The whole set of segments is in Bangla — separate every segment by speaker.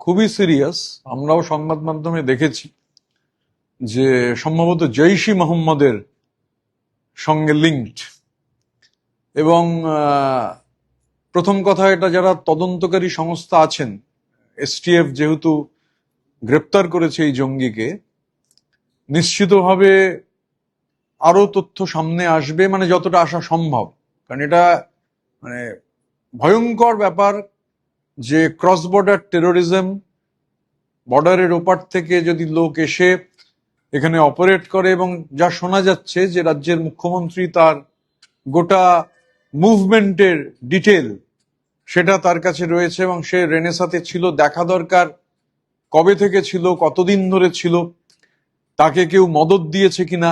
Speaker 1: খুবই সিরিয়াস। আমরাও সংবাদ মাধ্যমে দেখেছি যে সম্ভবত জৈশ-ই মোহাম্মদের সঙ্গে লিঙ্কড। এবং প্রথম কথা, এটা যারা তদন্তকারী সংস্থা আছেন, এসটিএফ যেহেতু গ্রেপ্তার করেছে এই জঙ্গিকে, নিশ্চিতভাবে আরো তথ্য সামনে আসবে, মানে যতটা আসা সম্ভব। কারণ এটা মানে ভয়ঙ্কর ব্যাপার যে ক্রস বর্ডার টেরোরিজম, বর্ডারের ওপার থেকে যদি লোক এসে এখানে অপারেট করে, এবং যা শোনা যাচ্ছে যে রাজ্যের মুখ্যমন্ত্রী তার গোটা মুভমেন্টের ডিটেল সেটা তার কাছে রয়েছে, এবং সে রেনেসাতে ছিল। দেখা দরকার কবে থেকে ছিল, কতদিন ধরে ছিল, তাকে কেউ মদত দিয়েছে কিনা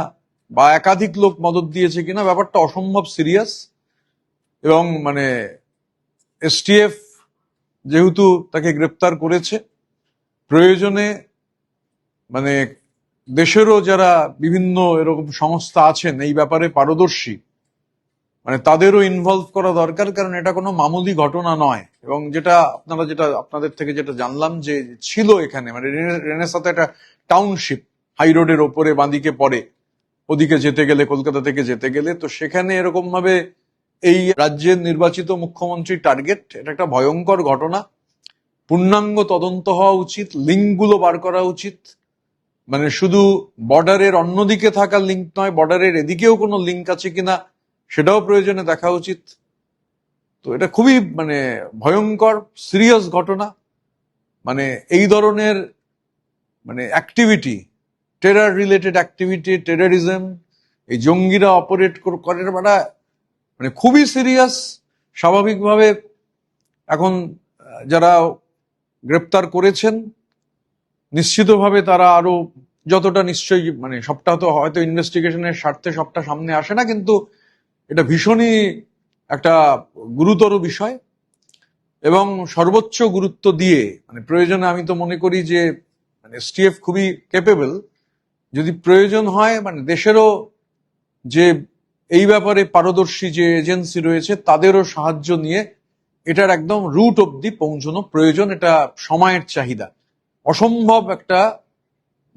Speaker 1: বা একাধিক লোক মদত দিয়েছে কিনা। ব্যাপারটা অসম্ভব সিরিয়াস। এবং মানে এসটিএফ যেহেতু তাকে গ্রেপ্তার করেছে, প্রয়োজনে মানে দেশেরও যারা বিভিন্ন এরকম সংস্থা আছেন এই ব্যাপারে পারদর্শী, মানে তাদেরও ইনভলভ করা দরকার। কারণ এটা কোনো মামুলি ঘটনা নয়। এবং যেটা আপনাদের থেকে যেটা জানলাম যে ছিল এখানে, মানে রেনেসাতে একটা টাউনশিপ হাই রোডের ওপরে বাঁদিকে পড়ে, ওদিকে যেতে গেলে, কলকাতা থেকে যেতে গেলে, তো সেখানে এরকম ভাবে এই রাজ্যের নির্বাচিত মুখ্যমন্ত্রী টার্গেট। এটা একটা ভয়ঙ্কর ঘটনা। পূর্ণাঙ্গ তদন্ত হওয়া উচিত, লিঙ্কগুলো বার করা উচিত। মানে শুধু বর্ডারের অন্যদিকে থাকা লিঙ্ক নয়, বর্ডারের এদিকেও কোনো লিঙ্ক আছে কিনা সেটাও প্রয়োজনে দেখা উচিত। তো এটা খুবই মানে ভয়ঙ্কর সিরিয়াস ঘটনা। মানে এই ধরনের মানে activity, terror related activity, terrorism, এই জঙ্গিরা অপারেট করে, মানে খুবই সিরিয়াস। স্বাভাবিকভাবে এখন যারা গ্রেপ্তার করেছেন, নিশ্চিতভাবে তারা আরো যতটা, নিশ্চয়ই মানে সবটা তো হয়তো ইনভেস্টিগেশনের স্বার্থে সবটা সামনে আসে না, কিন্তু এটা ভীষণই একটা গুরুতর বিষয়। এবং সর্বোচ্চ গুরুত্ব দিয়ে মানে প্রয়োজনে, আমি তো মনে করি যে মানে এসটিএফ খুবই ক্যাপেবল। যদি প্রয়োজন হয় মানে দেশেরও যে এই ব্যাপারে পারদর্শী যে এজেন্সি রয়েছে তাদেরও সাহায্য নিয়ে এটার একদম রুট অব্দি পৌঁছানো প্রয়োজন। এটা সময়ের চাহিদা। অসম্ভব একটা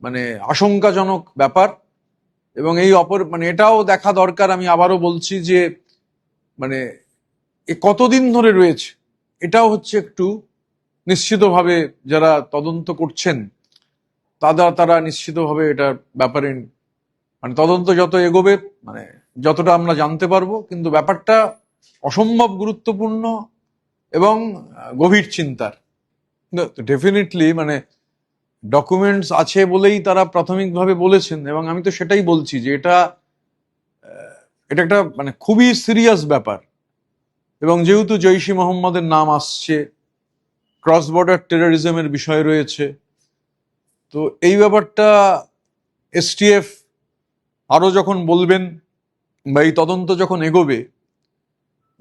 Speaker 1: মানে আশঙ্কাজনক ব্যাপার। এবং এই মানে এটাও দেখা দরকার, আমি আবারও বলছি যে মানে এ কতদিন ধরে রয়েছে, এটাও হচ্ছে একটু নিশ্চিতভাবে যারা তদন্ত করছেন তারা নিশ্চিতভাবে এটার ব্যাপারে মানে তদন্ত যত এগোবে মানে যতটা আমরা জানতে পারবো। কিন্তু ব্যাপারটা অসম্ভব গুরুত্বপূর্ণ এবং গভীর চিন্তার। ডেফিনেটলি মানে ডকুমেন্টস আছে বলেই তারা প্রাথমিকভাবে বলেছেন, এবং আমি তো সেটাই বলছি যে এটা একটা মানে খুবই সিরিয়াস ব্যাপার। এবং যেহেতু জৈশ-ই মোহাম্মদের নাম আসছে, ক্রস বর্ডার টেররিজমের বিষয় রয়েছে, তো এই ব্যাপারটা এসটিএফ আরো যখন বলবেন বা এই তদন্ত যখন এগোবে,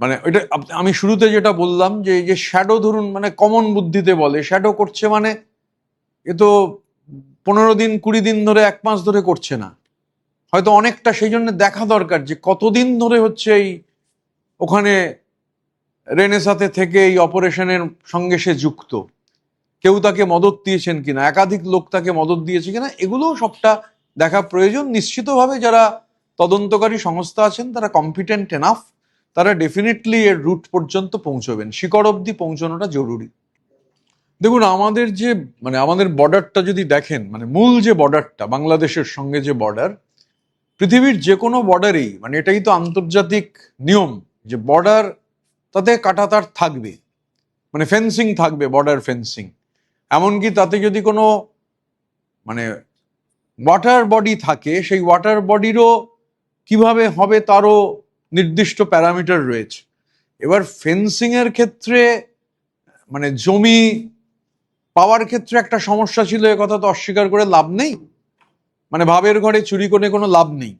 Speaker 1: মানে এটা আমি শুরুতে যেটা বললাম যে এই যে শ্যাডো, ধরুন মানে কমন বুদ্ধিতে বলে শ্যাডো করছে, মানে এ তো 15 দিন 20 দিন ধরে, 1 মাস ধরে করছে না, হয়তো অনেকটা। সেই জন্য দেখা দরকার যে কতদিন ধরে হচ্ছে এই ওখানে রেনেসাতে থেকে এই অপারেশনের সঙ্গে সে যুক্ত, কেউ তাকে মদত দিয়েছেন কিনা, একাধিক লোক তাকে মদত দিয়েছে কিনা, এগুলো সবটা দেখা প্রয়োজন। নিশ্চিতভাবে যারা তদন্তকারী সংস্থা আছেন তারা কম্পিটেন্ট এনাফ, তারা ডেফিনেটলি এর রুট পর্যন্ত পৌঁছবেন, শিকড় অব্দি পৌঁছানোটা জরুরি। দেখুন, আমাদের যে মানে আমাদের বর্ডারটা যদি দেখেন, মানে মূল যে বর্ডারটা বাংলাদেশের সঙ্গে যে বর্ডার, পৃথিবীর যে কোনো বর্ডারেই মানে এটাই তো আন্তর্জাতিক নিয়ম যে বর্ডার তাতে কাঁটাতার থাকবে, মানে ফেন্সিং থাকবে, বর্ডার ফেন্সিং। এমনকি তাতে যদি কোনো মানে ওয়াটার বডি থাকে, সেই ওয়াটার বডিরও কিভাবে হবে তারও নির্দিষ্ট প্যারামিটার রয়েছে। এবার ফেন্সিং এর ক্ষেত্রে মানে জমি পাওয়ার ক্ষেত্রে একটা সমস্যা ছিল, এ কথা তো অস্বীকার করে লাভ নেই। মানে ভাবের ঘরে চুরি করে কোনো লাভ নেই।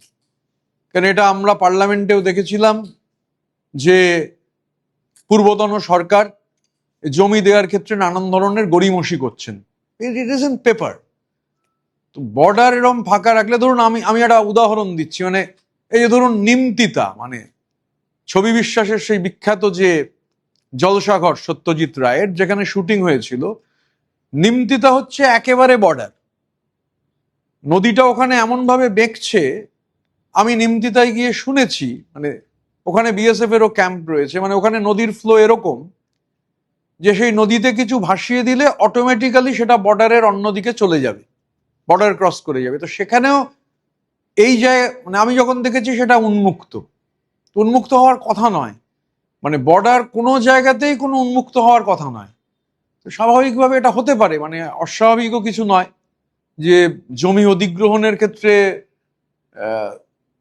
Speaker 1: কারণ এটা আমরা পার্লামেন্টেও দেখেছিলাম যে পূর্বতন সরকার জমি দেওয়ার ক্ষেত্রে নানান ধরনের গড়িমসি করছেন। It is in paper. তো বর্ডার এরকম ফাঁকা রাখলে, ধরুন আমি একটা উদাহরণ দিচ্ছি, মানে এই যে ধরুন নিমতিতা, মানে ছবি বিশ্বাসের সেই বিখ্যাত যে জলসাঘর সত্যজিৎ রায়ের, যেখানে শুটিং হয়েছিল, নিমতিতা হচ্ছে একেবারে বর্ডার, নদীটা ওখানে এমন ভাবে বেঁকছে, আমি নিমতিতায় গিয়ে শুনেছি, মানে ওখানে বিএসএফ এরও ক্যাম্প রয়েছে, মানে ওখানে নদীর ফ্লো এরকম যে সেই নদীতে কিছু ভাসিয়ে দিলে অটোমেটিক্যালি সেটা বর্ডারের অন্যদিকে চলে যাবে, বর্ডার ক্রস করে যাবে। তো সেখানেও এই জায়গায় মানে আমি যখন দেখেছি সেটা উন্মুক্ত, উন্মুক্ত হওয়ার কথা নয়, মানে বর্ডার কোনো জায়গাতেই কোনো উন্মুক্ত হওয়ার কথা নয়। তো স্বাভাবিকভাবে এটা হতে পারে, মানে অস্বাভাবিকও কিছু নয় যে জমি অধিগ্রহণের ক্ষেত্রে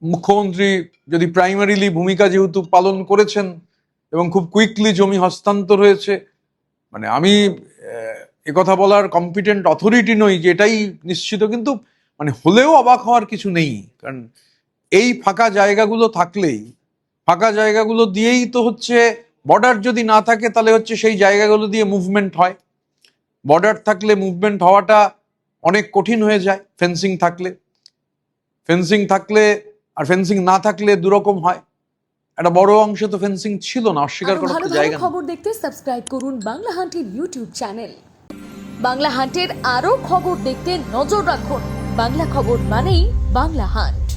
Speaker 1: মুখ্যমন্ত্রী যদি প্রাইমারিলি ভূমিকা যেহেতু পালন করেছেন এবং খুব কুইকলি জমি হস্তান্তর হয়েছে, মানে আমি একথা বলার কম্পিটেন্ট অথরিটি নই যে এটাই নিশ্চিত, কিন্তু মানে হলেও অবাক হওয়ার কিছু নেই, কারণ এই ফাঁকা জায়গাগুলো থাকলেই, ফাঁকা জায়গাগুলো দিয়েই তো হচ্ছে, বর্ডার যদি না থাকে তাহলে হচ্ছে সেই জায়গাগুলো দিয়ে মুভমেন্ট হয়, বর্ডার থাকলে মুভমেন্ট হওয়াটা অনেক কঠিন হয়ে যায় ফেন্সিং থাকলে, ফেন্সিং থাকলে আর ফেন্সিং না থাকলে দুরকম হয়। একটা বড় অংশে তো ফেন্সিং ছিল না, অস্বীকার
Speaker 2: আরো
Speaker 1: করার
Speaker 2: ভালো
Speaker 1: তো
Speaker 2: ভালো
Speaker 1: জায়গা নেই।
Speaker 2: খবর দেখতে সাবস্ক্রাইব করুন বাংলা হান্টের ইউটিউব চ্যানেল। বাংলা হান্টের আরো খবর দেখতে নজর রাখুন। বাংলা খবর মানেই বাংলা হান্ট।